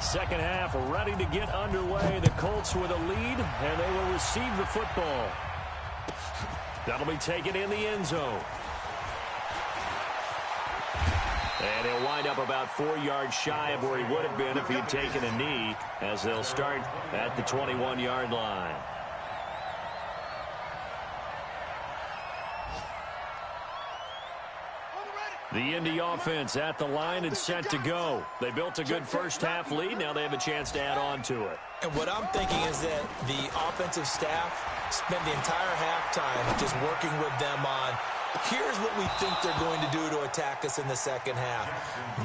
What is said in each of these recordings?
Second half ready to get underway. The Colts with a lead, and they will receive the football. That'll be taken in the end zone. And he'll wind up about 4 yards shy of where he would have been if he had taken a knee, as they'll start at the 21-yard line. The Indy offense at the line and set to go. They built a good first-half lead. Now they have a chance to add on to it. And what I'm thinking is that the offensive staff spent the entire halftime just working with them on, here's what we think they're going to do to attack us in the second half.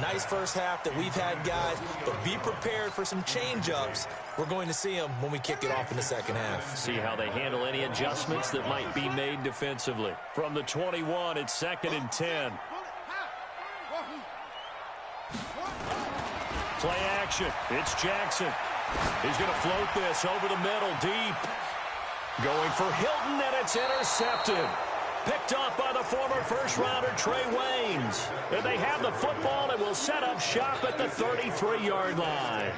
Nice first half that we've had, guys, but be prepared for some change-ups. We're going to see them when we kick it off in the second half. See how they handle any adjustments that might be made defensively. From the 21, it's 2nd and 10. Play action. It's Jackson. He's going to float this over the middle, deep. Going for Hilton, and it's intercepted. Picked off by the former first-rounder Trey Waynes. And they have the football and will set up shop at the 33-yard line.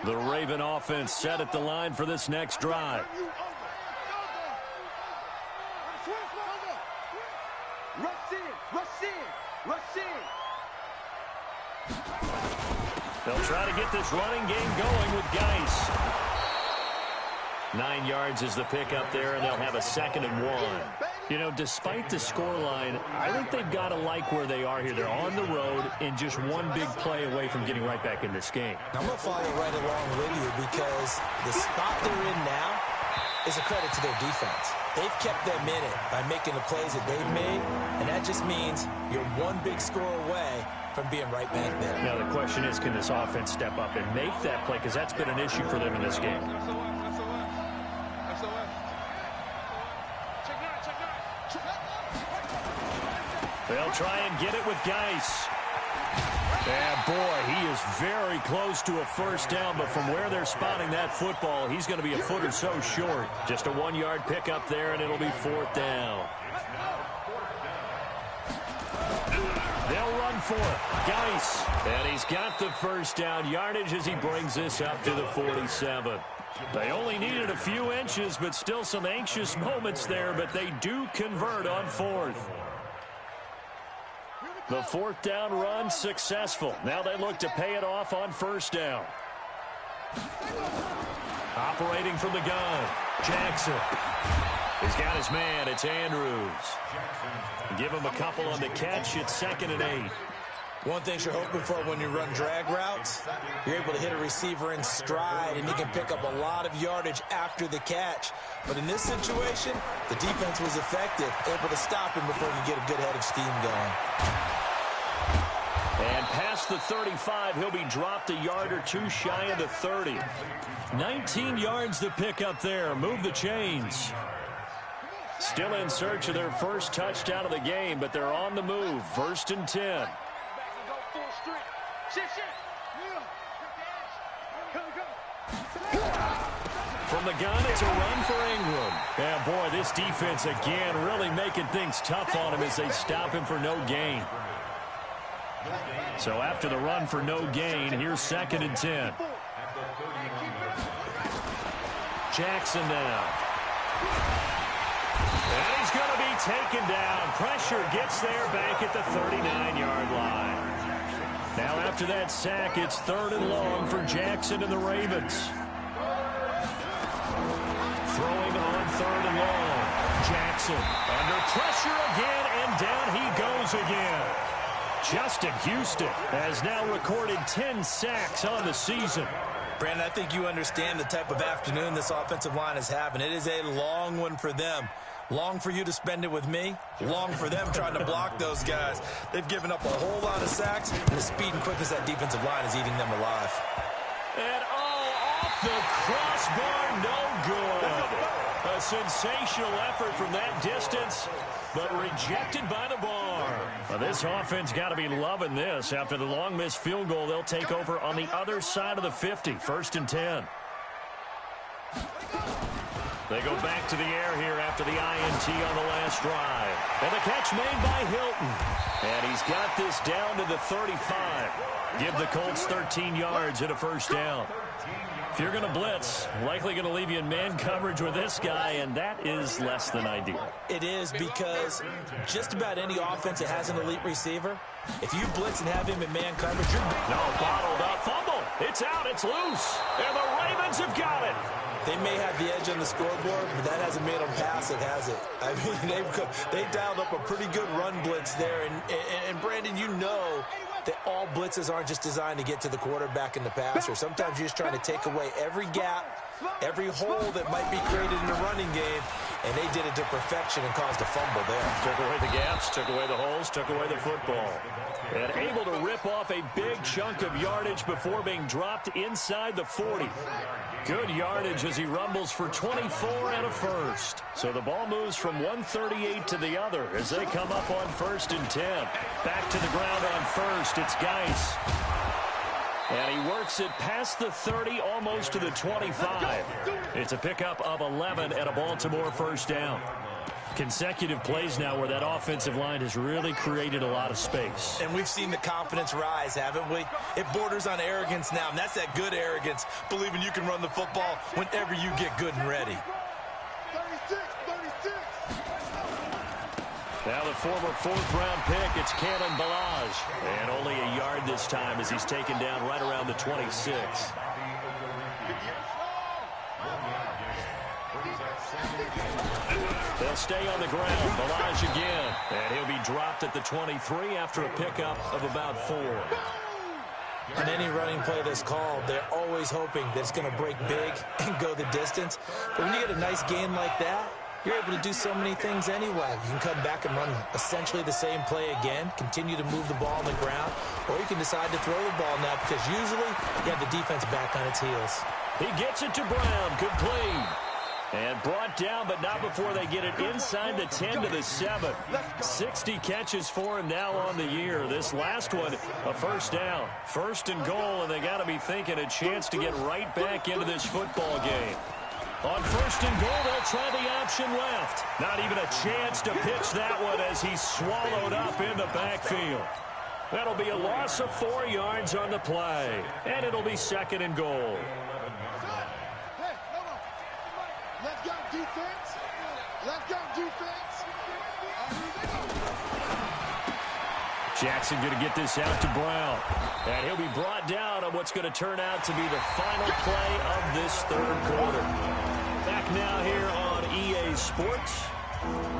The Raven offense set at the line for this next drive. They'll try to get this running game going with Geis. 9 yards is the pickup there, and they'll have a 2nd and 1. You know, despite the scoreline, I think they've got to like where they are here. They're on the road and just one big play away from getting right back in this game. I'm going to follow right along with you because the spot they're in now is a credit to their defense. They've kept them in it by making the plays that they've made, and that just means you're one big score away from being right back there. Now the question is, can this offense step up and make that play? Because that's been an issue for them in this game. They'll try and get it with Geis. And boy, he is very close to a first down, but from where they're spotting that football, he's going to be a foot or so short. Just a 1-yard pickup there, and it'll be 4th down. They'll run for it. Geis. And he's got the first down yardage as he brings this up to the 47. They only needed a few inches, but still some anxious moments there, but they do convert on 4th. The 4th down run successful. Now they look to pay it off on 1st down. Operating from the gun, Jackson. He's got his man. It's Andrews. Give him a couple on the catch. It's 2nd and 8. One thing you're hoping for when you run drag routes, you're able to hit a receiver in stride, and you can pick up a lot of yardage after the catch. But in this situation, the defense was effective, able to stop him before he could get a good head of steam going. And past the 35, he'll be dropped a yard or two shy of the 30. 19 yards to pick up there. Move the chains. Still in search of their first touchdown of the game, but they're on the move. 1st and 10. From the gun, it's a run for Ingram. And boy, this defense again really making things tough on him as they stop him for no gain. So after the run for no gain, here's 2nd and 10. Jackson now. And he's going to be taken down. Pressure gets there back at the 39-yard line. Now after that sack, it's 3rd and long for Jackson and the Ravens. Throwing on 3rd and long. Jackson under pressure again, and down he goes again. Justin Houston has now recorded 10 sacks on the season. Brandon, I think you understand the type of afternoon this offensive line is having. It is a long one for them. Long for you to spend it with me. Long for them trying to block those guys. They've given up a whole lot of sacks, and the speed and quickness of that defensive line is eating them alive. And off the crossbar, no good. A sensational effort from that distance, but rejected by the bar. Well, this offense got to be loving this. After the long missed field goal, they'll take over on the other side of the 50. 1st and 10. They go back to the air here after the INT on the last drive. And the catch made by Hilton. And he's got this down to the 35. Give the Colts 13 yards and a first down. If you're going to blitz, likely going to leave you in man coverage with this guy, and that is less than ideal. It is, because just about any offense that has an elite receiver, if you blitz and have him in man coverage, you're... No, bottled up. Fumble. It's out. It's loose. And the Ravens have got it. They may have the edge on the scoreboard, but that hasn't made them pass it, has it? I mean, they dialed up a pretty good run blitz there. And Brandon, you know that all blitzes aren't just designed to get to the quarterback and the passer. Sometimes you're just trying to take away every gap, every hole that might be created in the running game, and they did it to perfection and caused a fumble there. Took away the gaps, took away the holes, took away the football. And able to rip off a big chunk of yardage before being dropped inside the 40. Good yardage as he rumbles for 24 and a first. So the ball moves from 138 to the other as they come up on 1st and 10. Back to the ground on first. It's Geis. And he works it past the 30, almost to the 25. It's a pickup of 11 and a Baltimore first down. Consecutive plays now where that offensive line has really created a lot of space. And we've seen the confidence rise, haven't we? It borders on arrogance now, and that's that good arrogance, believing you can run the football whenever you get good and ready. 36. Now the former 4th-round pick, it's Kalen Ballage. And only a yard this time as he's taken down right around the 26. They'll stay on the ground. Ballage again. And he'll be dropped at the 23 after a pickup of about 4. On any running play that's called, they're always hoping that it's going to break big and go the distance. But when you get a nice gain like that, you're able to do so many things anyway. You can come back and run essentially the same play again, continue to move the ball on the ground, or you can decide to throw the ball now because usually you have the defense back on its heels. He gets it to Brown. Complete. And brought down, but not before they get it inside the 10 to the 7. 60 catches for him now on the year. This last one, a first down. 1st and goal, and they got to be thinking a chance to get right back into this football game. On 1st and goal, they'll try the option left. Not even a chance to pitch that one as he's swallowed up in the backfield. That'll be a loss of 4 yards on the play, and it'll be 2nd and goal. Let's go defense. Let's go defense. Jackson going to get this out to Brown. And he'll be brought down on what's going to turn out to be the final play of this 3rd quarter. Back now here on EA Sports.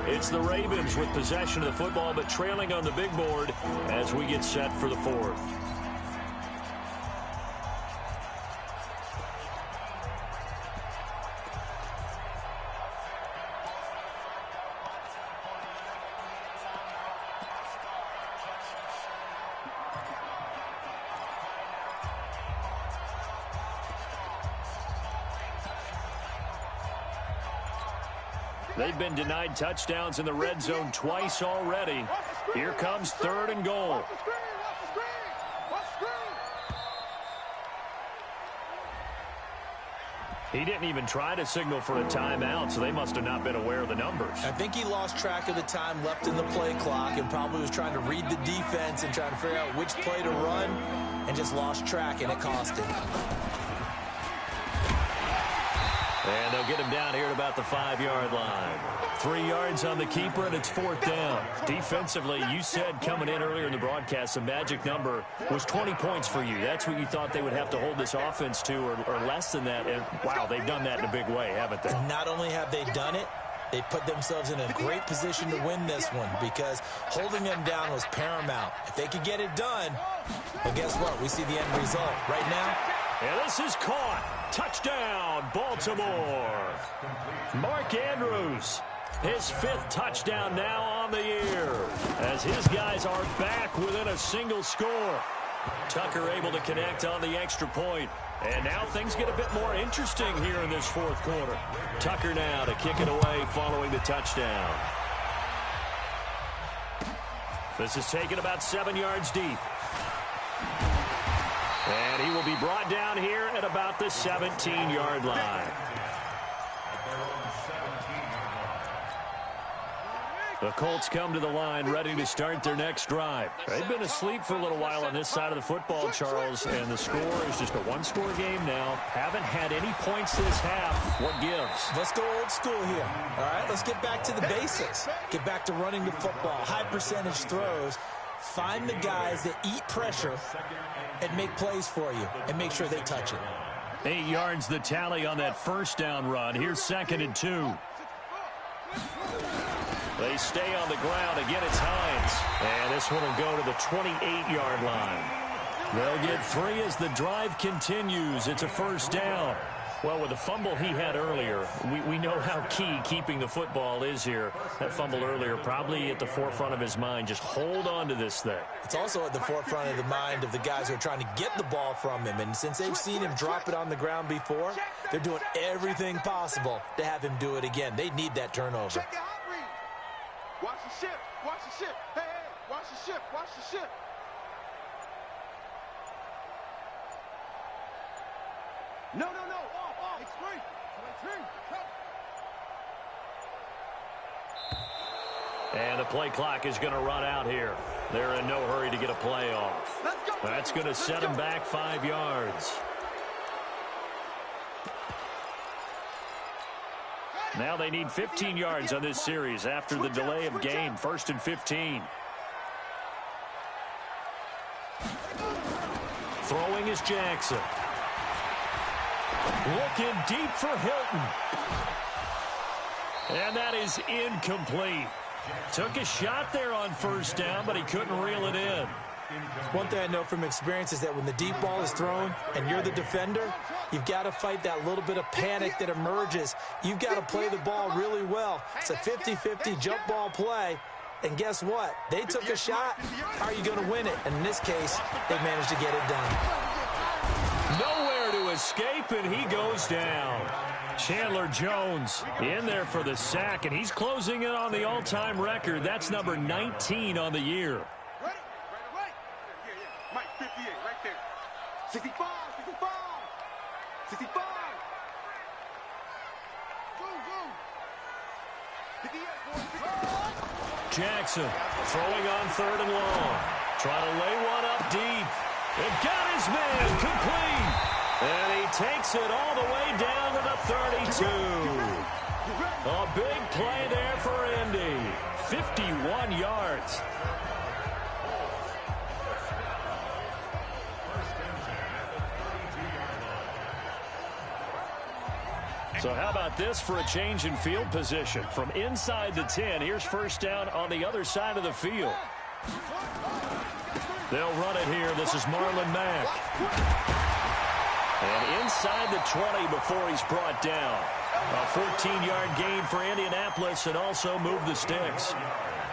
It's the Ravens with possession of the football, but trailing on the big board as we get set for the 4th. They've been denied touchdowns in the red zone twice already. Here comes 3rd and goal. He didn't even try to signal for a timeout, so they must have not been aware of the numbers. I think he lost track of the time left in the play clock and probably was trying to read the defense and trying to figure out which play to run and just lost track, and it cost him. And they'll get him down here at about the 5-yard line. 3 yards on the keeper, and it's 4th down. Defensively, you said coming in earlier in the broadcast, the magic number was 20 points for you. That's what you thought they would have to hold this offense to, or less than that. And, wow, they've done that in a big way, haven't they? Not only have they done it, they put themselves in a great position to win this one because holding them down was paramount. If they could get it done, well, guess what? We see the end result. Right now, and this is caught. Touchdown, Baltimore. Mark Andrews, his 5th touchdown now on the year as his guys are back within a single score. Tucker able to connect on the extra point. And now things get a bit more interesting here in this 4th quarter. Tucker now to kick it away following the touchdown. This is taken about 7 yards deep. And he will be brought down here at about the 17-yard line. The Colts come to the line ready to start their next drive. They've been asleep for a little while on this side of the football, Charles, and the score is just a one-score game now. Haven't had any points this half. What gives? Let's go old school here. All right, let's get back to the basics. Get back to running the football, high percentage throws. Find the guys that eat pressure and make plays for you and make sure they touch it. 8 yards the tally on that first down run. Here's 2nd and 2. They stay on the ground. Again, it's Hines. And this one will go to the 28-yard line. They'll get 3 as the drive continues. It's a first down. Well, with the fumble he had earlier, we know how key keeping the football is here. That fumble earlier probably at the forefront of his mind. Just hold on to this thing. It's also at the forefront of the mind of the guys who are trying to get the ball from him. And since they've seen him drop it on the ground before, they're doing everything possible to have him do it again. They need that turnover. Watch the ship. Watch the ship. Hey, hey, watch the ship. Watch the ship. No. Off. It's free. And the play clock is going to run out here. They're in no hurry to get a play off. That's going to set them back 5 yards. Now they need 15 yards on this series after the delay of game. 1st and 15. Throwing is Jackson. Looking deep for Hilton. And that is incomplete. Took a shot there on first down, but he couldn't reel it in. One thing I know from experience is that when the deep ball is thrown and you're the defender, you've got to fight that little bit of panic that emerges. You've got to play the ball really well. It's a 50-50 jump ball play. And guess what? They took a shot. How are you going to win it? And in this case, they managed to get it done. Nowhere to escape, and he goes down. Chandler Jones in there for the sack, and he's closing in on the all-time record. That's number 19 on the year. Mike, 58, right there. 65. Jackson throwing on 3rd and long. Trying to lay one up deep. And got his man complete. And he takes it all the way down to the 32. A big play there for Indy. 51 yards. So how about this for a change in field position? From inside the 10, here's first down on the other side of the field. They'll run it here. This is Marlon Mack. And inside the 20 before he's brought down. A 14-yard gain for Indianapolis and also move the sticks.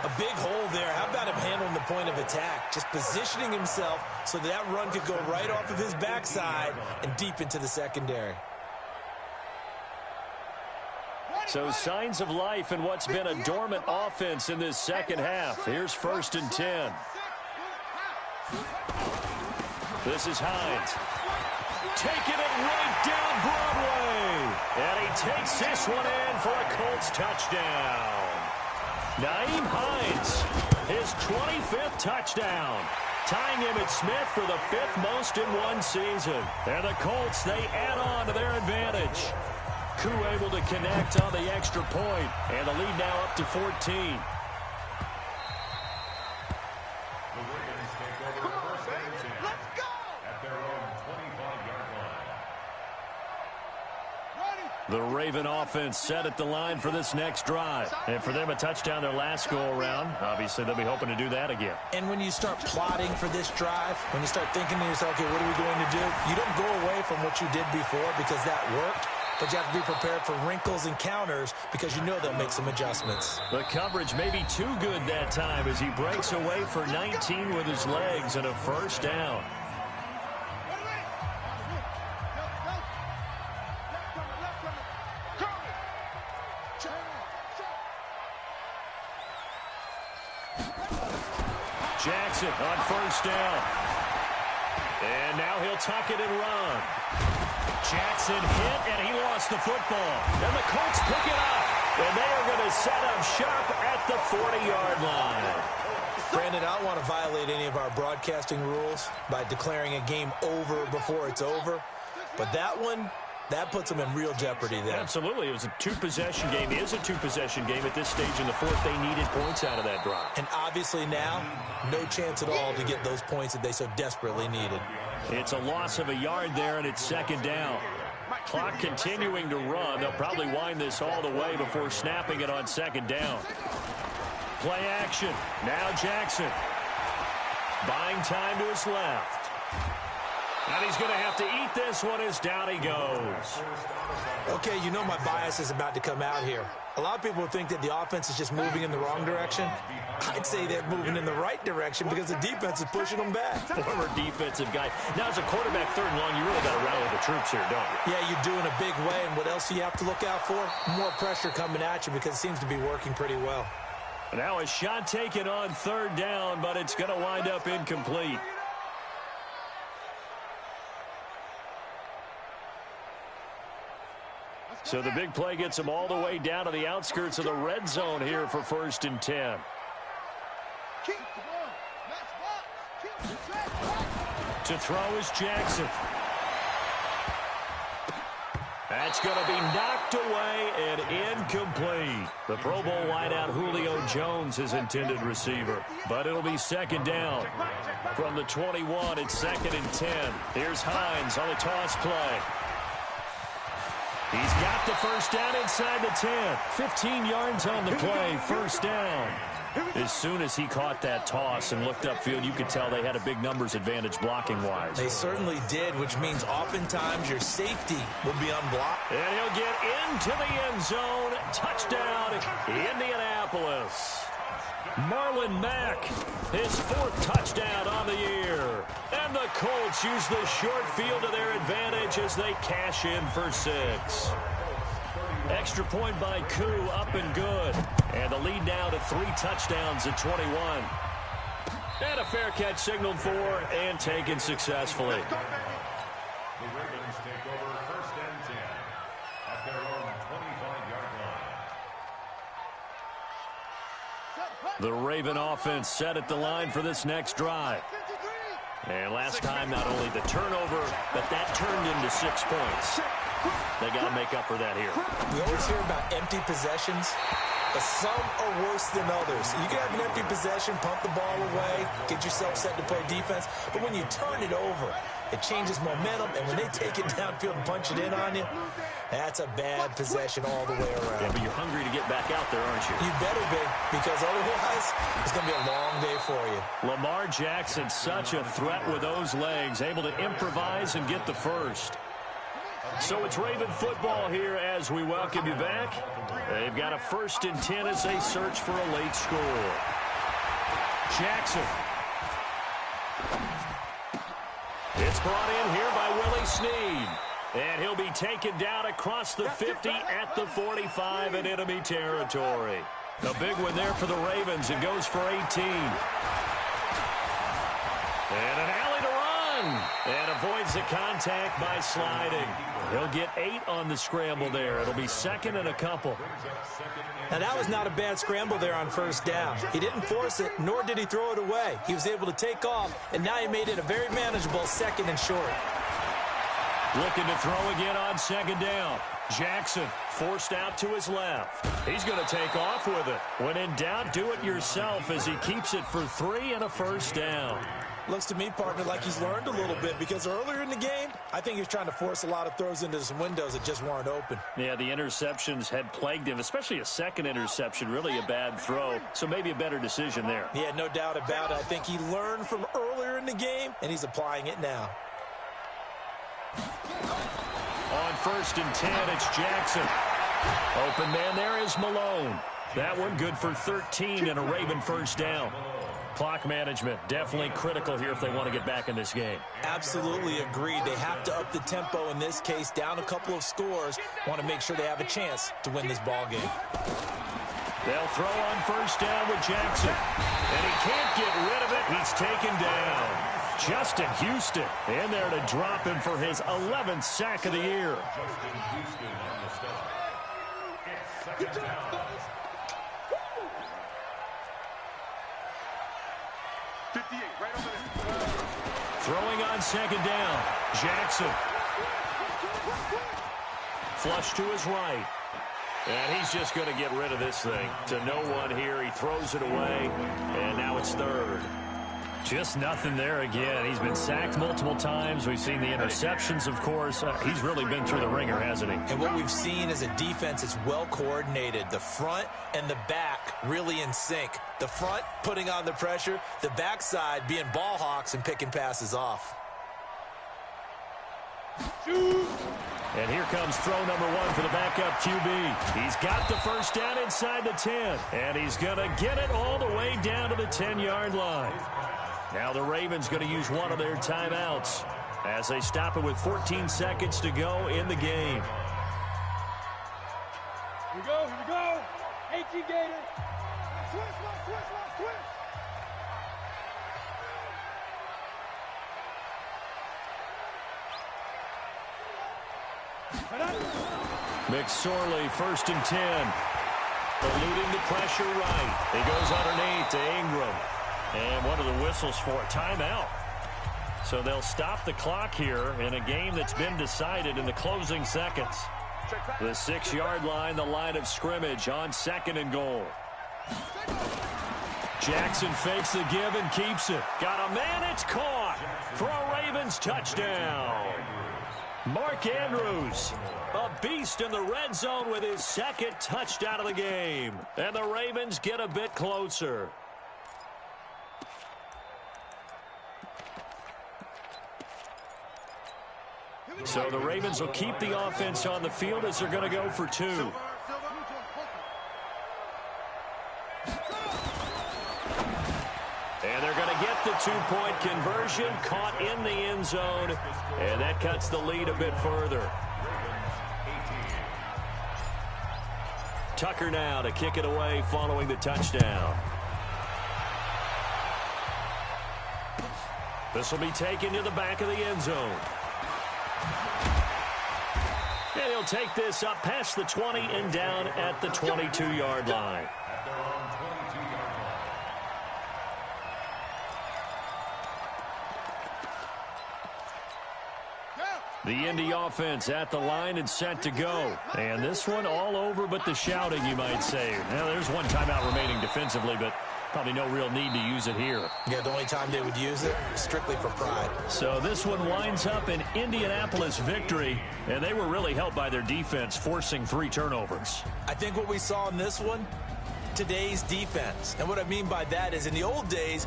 A big hole there. How about him handling the point of attack? Just positioning himself so that run could go right off of his backside and deep into the secondary. So signs of life in what's been a dormant offense in this second half. Here's 1st and 10. This is Hines. Taking it right down Broadway. And he takes this one in for a Colts touchdown. Nyheim Hines, his 25th touchdown. Tying Emmitt Smith for the 5th most in one season. And the Colts, they add on to their advantage. Koo able to connect on the extra point, and the lead now up to 14. The Raven offense set at the line for this next drive. And for them, a touchdown their last go-around. Obviously, they'll be hoping to do that again. And when you start plotting for this drive, when you start thinking to yourself, okay, what are we going to do? You don't go away from what you did before because that worked. But you have to be prepared for wrinkles and counters because you know they'll make some adjustments. The coverage may be too good that time as he breaks away for 19 with his legs and a first down. Jackson on first down. And now he'll tuck it and run. Jackson hit, and he lost the football. And the Colts pick it up. And they are going to set up shop at the 40-yard line. Brandon, I don't want to violate any of our broadcasting rules by declaring a game over before it's over. But that one, that puts them in real jeopardy there. Absolutely. It was a two-possession game. It is a two-possession game at this stage in the fourth. They needed points out of that drive. And obviously now, no chance at all to get those points that they so desperately needed. It's a loss of a yard there, and it's second down. Clock continuing to run. They'll probably wind this all the way before snapping it on second down. Play action. Now Jackson. Buying time to his left. And he's going to have to eat this one as down he goes. Okay, you know my bias is about to come out here. A lot of people think that the offense is just moving in the wrong direction. I'd say they're moving in the right direction because the defense is pushing them back. Former defensive guy. Now, as a quarterback, third and long, you really got to rally the troops here, don't you? Yeah, you do in a big way. And what else do you have to look out for? More pressure coming at you because it seems to be working pretty well. Now a shot taken on third down, but it's going to wind up incomplete. So the big play gets them all the way down to the outskirts of the red zone here for 1st and 10. To throw is Jackson. That's going to be knocked away and incomplete. The Pro Bowl wideout Julio Jones, his intended receiver. But it'll be second down. From the 21, it's 2nd and 10. Here's Hines on a toss play. He's got the first down inside the 10. 15 yards on the play, first down. As soon as he caught that toss and looked upfield, you could tell they had a big numbers advantage blocking-wise. They certainly did, which means oftentimes your safety will be unblocked. And he'll get into the end zone. Touchdown, Indianapolis. Marlon Mack, his 4th touchdown on the year. And the Colts use the short field to their advantage as they cash in for 6. Extra point by Koo, up and good. And the lead now to 3 touchdowns at 21. And a fair catch signaled for and taken successfully. The Ravens take over 1st and 10 at their own 25-yard line. The Raven offense set at the line for this next drive. And last time, not only the turnover, but that turned into 6 points. They got to make up for that here. We always hear about empty possessions, but some are worse than others. You can have an empty possession, pump the ball away, get yourself set to play defense, but when you turn it over, it changes momentum, and when they take it downfield and punch it in on you, that's a bad possession all the way around. Yeah, but you're hungry to get back out there, aren't you? You better be, because otherwise, it's going to be a long day for you. Lamar Jackson, such a threat with those legs, able to improvise and get the first. So it's Raven football here as we welcome you back. They've got a 1st and 10 as they search for a late score. Jackson. It's brought in here by Willie Snead. And he'll be taken down across the 50 at the 45 in enemy territory. A big one there for the Ravens. It goes for 18. And an alley to run. And avoids the contact by sliding. He'll get 8 on the scramble there. It'll be 2nd and a couple. Now, that was not a bad scramble there on 1st down. He didn't force it, nor did he throw it away. He was able to take off, and now he made it a very manageable 2nd and short. Looking to throw again on 2nd down. Jackson forced out to his left. He's going to take off with it. When in doubt, do it yourself as he keeps it for 3 and a first down. Looks to me, partner, like he's learned a little bit because earlier in the game, I think he was trying to force a lot of throws into some windows that just weren't open. Yeah, the interceptions had plagued him, especially a second interception, really a bad throw. So maybe a better decision there. Yeah, no doubt about it. I think he learned from earlier in the game, and he's applying it now. On 1st and 10, it's Jackson. Open man there is Malone. That one good for 13 and a Raven first down. Clock management definitely critical here if they want to get back in this game. Absolutely agreed. They have to up the tempo in this case, down a couple of scores. Want to make sure they have a chance to win this ball game. They'll throw on 1st down with Jackson. And he can't get rid of it. He's taken down. Justin Houston in there to drop him for his 11th sack of the year. Second down. 58, right over there. Throwing on second down. Jackson. Flush to his right. And he's just going to get rid of this thing. To no one here. He throws it away. And now it's third. Just nothing there again. He's been sacked multiple times. We've seen the interceptions, of course. He's really been through the ringer, hasn't he? And what we've seen is a defense that's well coordinated. The front and the back really in sync. The front putting on the pressure. The backside being ball hawks and picking passes off. And here comes throw number one for the backup QB. He's got the first down inside the 10. And he's going to get it all the way down to the 10-yard line. Now the Ravens going to use one of their timeouts as they stop it with 14 seconds to go in the game. Here we go. 18 Gator. Twist. McSorley, 1st and 10. Eluding the pressure right. He goes underneath to Ingram. And one of the whistles for a timeout. So they'll stop the clock here in a game that's been decided in the closing seconds. The 6-yard line, the line of scrimmage on 2nd and goal. Jackson fakes the give and keeps it. Got a man, it's caught for a Ravens touchdown. Mark Andrews, a beast in the red zone with his 2nd touchdown of the game. And the Ravens get a bit closer. So the Ravens will keep the offense on the field as they're going to go for 2. And they're going to get the 2-point conversion, caught in the end zone, and that cuts the lead a bit further. Tucker now to kick it away following the touchdown. This will be taken to the back of the end zone. And he'll take this up past the 20 and down at the 22-yard line. At their own 22-yard line. The Indy offense at the line and set to go. And this one all over but the shouting, you might say. Now, there's one timeout remaining defensively, but probably no real need to use it here. Yeah, the only time they would use it, strictly for pride. So this one winds up an Indianapolis victory, and they were really helped by their defense, forcing 3 turnovers. I think what we saw in this one, today's defense. And what I mean by that is in the old days,